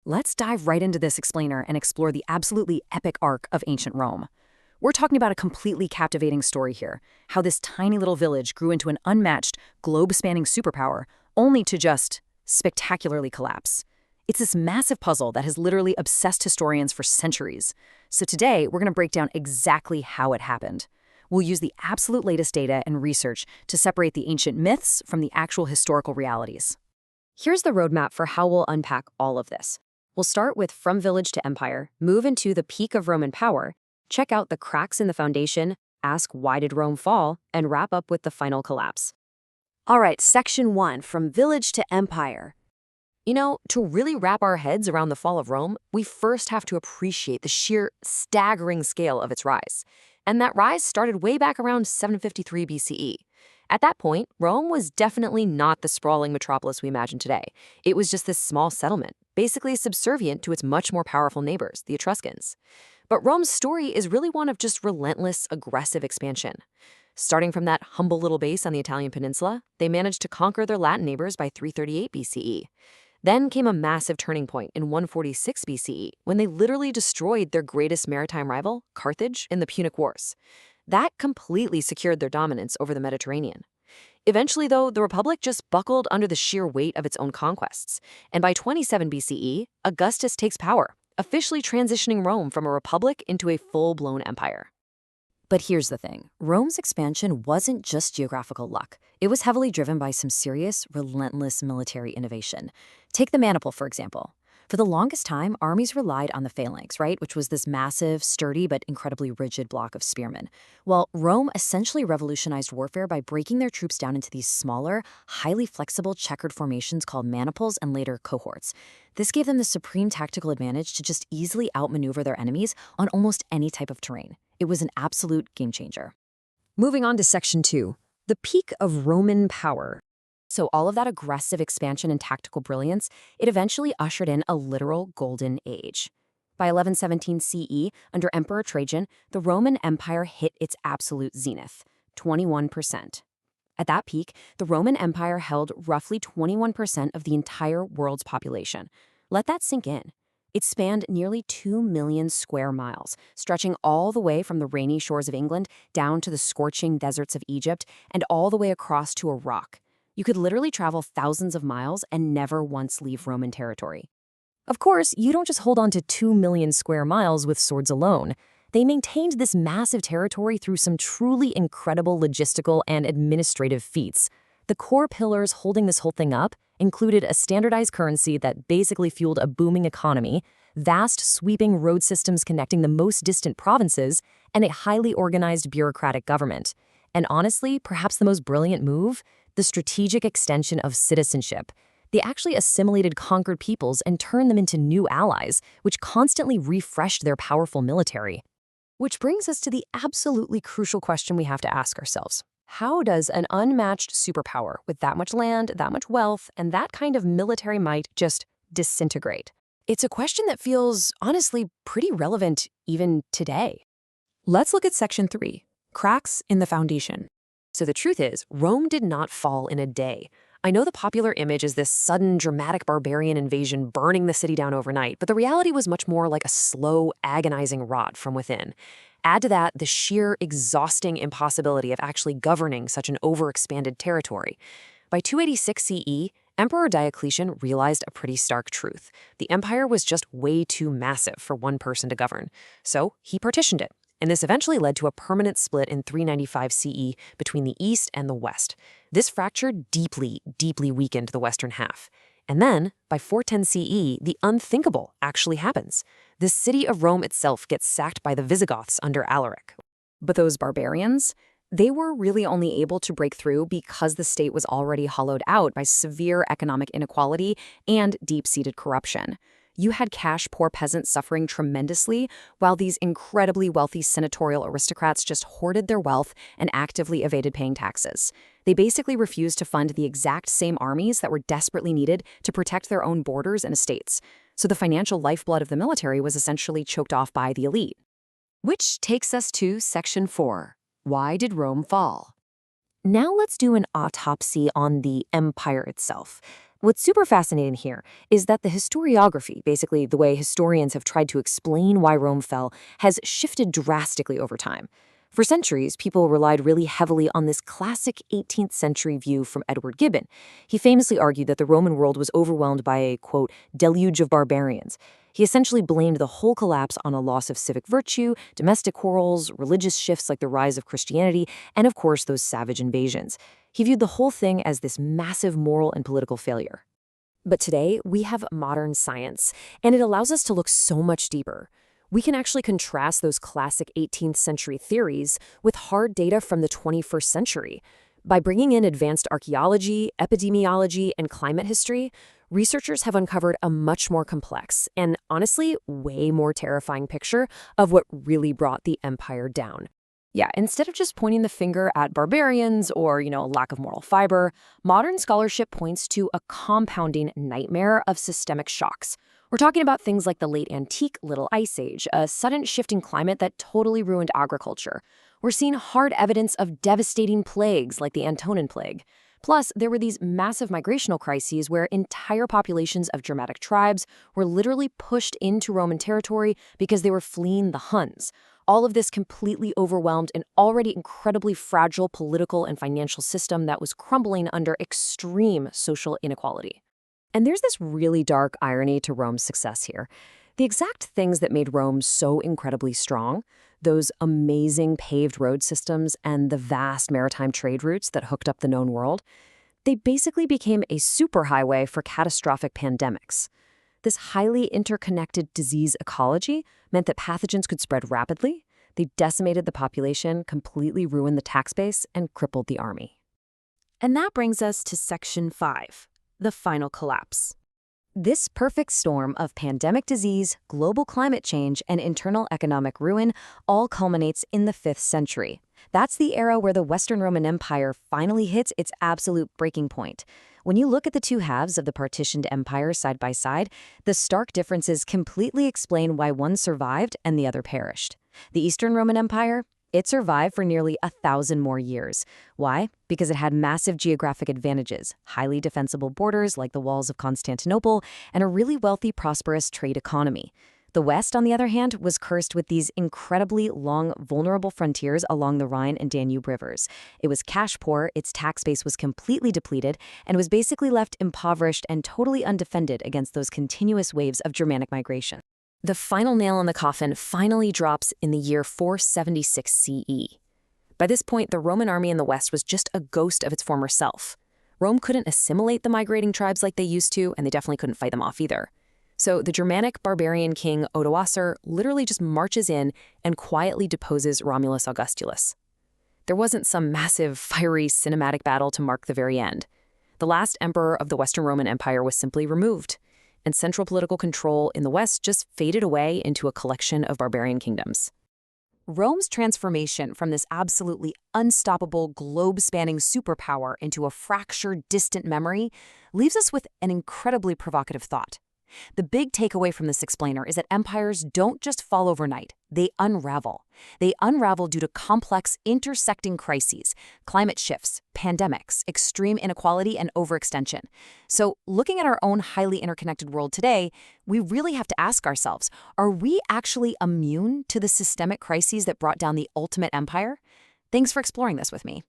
Let's dive right into this explainer and explore the absolutely epic arc of ancient Rome. We're talking about a completely captivating story here, how this tiny little village grew into an unmatched, globe-spanning superpower, only to just spectacularly collapse. It's this massive puzzle that has literally obsessed historians for centuries. So today, we're going to break down exactly how it happened. We'll use the absolute latest data and research to separate the ancient myths from the actual historical realities. Here's the roadmap for how we'll unpack all of this. We'll start with from village to empire, move into the peak of Roman power, check out the cracks in the foundation, ask why did Rome fall, and wrap up with the final collapse. All right, section 1, from village to empire. To really wrap our heads around the fall of Rome, we first have to appreciate the sheer staggering scale of its rise. And that rise started way back around 753 BCE. At that point, Rome was definitely not the sprawling metropolis we imagine today. It was just this small settlement, basically subservient to its much more powerful neighbors, the Etruscans. But Rome's story is really one of just relentless, aggressive expansion. Starting from that humble little base on the Italian Peninsula, they managed to conquer their Latin neighbors by 338 BCE. Then came a massive turning point in 146 BCE, when they literally destroyed their greatest maritime rival, Carthage, in the Punic Wars. That completely secured their dominance over the Mediterranean. Eventually, though, the Republic just buckled under the sheer weight of its own conquests. And by 27 BCE, Augustus takes power, officially transitioning Rome from a republic into a full-blown empire. But here's the thing. Rome's expansion wasn't just geographical luck. It was heavily driven by some serious, relentless military innovation. Take the maniple, for example. For the longest time, armies relied on the phalanx, right? Which was this massive, sturdy, but incredibly rigid block of spearmen. Well, Rome essentially revolutionized warfare by breaking their troops down into these smaller, highly flexible checkered formations called maniples and later cohorts. This gave them the supreme tactical advantage to just easily outmaneuver their enemies on almost any type of terrain. It was an absolute game changer. Moving on to section 2, the peak of Roman power. So all of that aggressive expansion and tactical brilliance, it eventually ushered in a literal golden age. By 1117 CE, under Emperor Trajan, the Roman Empire hit its absolute zenith, 21%. At that peak, the Roman Empire held roughly 21% of the entire world's population. Let that sink in. It spanned nearly 2 million square miles, stretching all the way from the rainy shores of England down to the scorching deserts of Egypt and all the way across to Iraq. You could literally travel thousands of miles and never once leave Roman territory. Of course, you don't just hold on to 2 million square miles with swords alone. They maintained this massive territory through some truly incredible logistical and administrative feats. The core pillars holding this whole thing up included a standardized currency that basically fueled a booming economy, vast sweeping road systems connecting the most distant provinces, and a highly organized bureaucratic government. And honestly, perhaps the most brilliant move? The strategic extension of citizenship. They actually assimilated conquered peoples and turned them into new allies, which constantly refreshed their powerful military. Which brings us to the absolutely crucial question we have to ask ourselves. How does an unmatched superpower with that much land, that much wealth, and that kind of military might just disintegrate? It's a question that feels, honestly, pretty relevant even today. Let's look at section 3, cracks in the foundation. So the truth is, Rome did not fall in a day. I know the popular image is this sudden, dramatic barbarian invasion burning the city down overnight, but the reality was much more like a slow, agonizing rot from within. Add to that the sheer, exhausting impossibility of actually governing such an overexpanded territory. By 286 CE, Emperor Diocletian realized a pretty stark truth. The empire was just way too massive for one person to govern. So he partitioned it. And this eventually led to a permanent split in 395 CE between the East and the West. This fracture deeply, deeply weakened the western half. And then, by 410 CE, the unthinkable actually happens. The city of Rome itself gets sacked by the Visigoths under Alaric. But those barbarians, they were really only able to break through because the state was already hollowed out by severe economic inequality and deep-seated corruption. You had cash-poor peasants suffering tremendously, while these incredibly wealthy senatorial aristocrats just hoarded their wealth and actively evaded paying taxes. They basically refused to fund the exact same armies that were desperately needed to protect their own borders and estates. So the financial lifeblood of the military was essentially choked off by the elite. Which takes us to section 4. Why did Rome fall? Now let's do an autopsy on the empire itself. What's super fascinating here is that the historiography, basically the way historians have tried to explain why Rome fell, has shifted drastically over time. For centuries, people relied really heavily on this classic 18th century view from Edward Gibbon. He famously argued that the Roman world was overwhelmed by a, quote, deluge of barbarians. He essentially blamed the whole collapse on a loss of civic virtue, domestic quarrels, religious shifts like the rise of Christianity, and of course, those savage invasions. He viewed the whole thing as this massive moral and political failure. But today, we have modern science, and it allows us to look so much deeper. We can actually contrast those classic 18th century theories with hard data from the 21st century. By bringing in advanced archaeology, epidemiology, and climate history, researchers have uncovered a much more complex and, honestly, way more terrifying picture of what really brought the empire down. Yeah, instead of just pointing the finger at barbarians or, a lack of moral fiber, modern scholarship points to a compounding nightmare of systemic shocks. We're talking about things like the late antique Little Ice Age, a sudden shift in climate that totally ruined agriculture. We're seeing hard evidence of devastating plagues like the Antonine Plague. Plus, there were these massive migrational crises where entire populations of Germanic tribes were literally pushed into Roman territory because they were fleeing the Huns. All of this completely overwhelmed an already incredibly fragile political and financial system that was crumbling under extreme social inequality. And there's this really dark irony to Rome's success here. The exact things that made Rome so incredibly strong, those amazing paved road systems and the vast maritime trade routes that hooked up the known world, they basically became a superhighway for catastrophic pandemics. This highly interconnected disease ecology meant that pathogens could spread rapidly. They decimated the population, completely ruined the tax base, and crippled the army. And that brings us to Section 5, the final collapse. This perfect storm of pandemic disease, global climate change, and internal economic ruin all culminates in the 5th century. That's the era where the Western Roman Empire finally hits its absolute breaking point. When you look at the two halves of the partitioned empire side by side, the stark differences completely explain why one survived and the other perished. The Eastern Roman Empire, it survived for nearly 1,000 more years. Why? Because it had massive geographic advantages, highly defensible borders like the walls of Constantinople, and a really wealthy, prosperous trade economy. The West, on the other hand, was cursed with these incredibly long, vulnerable frontiers along the Rhine and Danube rivers. It was cash poor, its tax base was completely depleted, and was basically left impoverished and totally undefended against those continuous waves of Germanic migration. The final nail in the coffin finally drops in the year 476 CE. By this point, the Roman army in the West was just a ghost of its former self. Rome couldn't assimilate the migrating tribes like they used to, and they definitely couldn't fight them off either. So the Germanic barbarian king Odoacer literally just marches in and quietly deposes Romulus Augustulus. There wasn't some massive, fiery, cinematic battle to mark the very end. The last emperor of the Western Roman Empire was simply removed, and central political control in the West just faded away into a collection of barbarian kingdoms. Rome's transformation from this absolutely unstoppable, globe-spanning superpower into a fractured, distant memory leaves us with an incredibly provocative thought. The big takeaway from this explainer is that empires don't just fall overnight, they unravel. They unravel due to complex, intersecting crises, climate shifts, pandemics, extreme inequality, and overextension. So, looking at our own highly interconnected world today, we really have to ask ourselves, are we actually immune to the systemic crises that brought down the ultimate empire? Thanks for exploring this with me.